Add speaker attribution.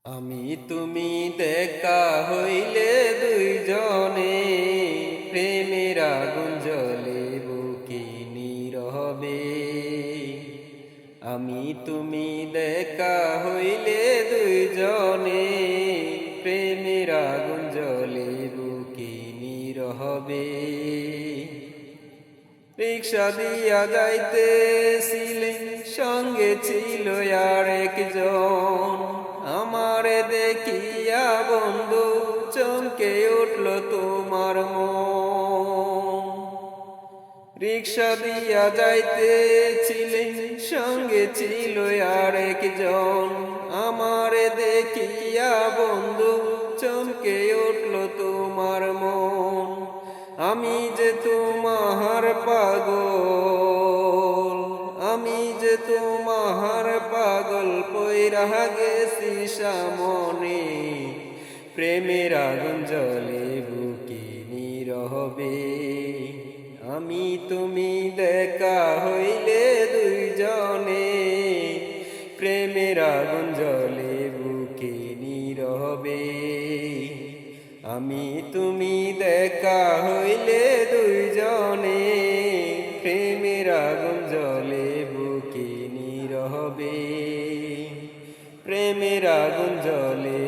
Speaker 1: আমি তুমি দেখা হইলে দুইজনে প্রেমের আগুন জ্বলে বুকে নীরবে। আমি তুমি দেখা হইলে দুইজনে প্রেমের আগুন জ্বলে বুকে নীরবে। রিক্সা দিয়া যাইতেছিলেন, সঙ্গে ছিল আর একজন। আমারে দেখিয়া বন্ধু চমকে উঠল তোমার মন। রিক্সা দিয়া যাইতেছিলেন, সঙ্গে ছিল আর একজন। আমারে দেখিয়া বন্ধু চমকে উঠল তোমার মন। আমি যে তোমার পাগল, আমি যে তোমার পাগল, পইরা গেছি সামনে প্রেমের আগুন জ্বলে বুকে নীরবে। আমি তুমি দেখা হইলে দুইজনে প্রেমের আগুন জ্বলে বুকে নীরবে। আমি তুমি দেখা হইলে দুইজনে প্রেমের আগুন জ্বলে বুকে নীরবে। প্রেমের আগুন জ্বলে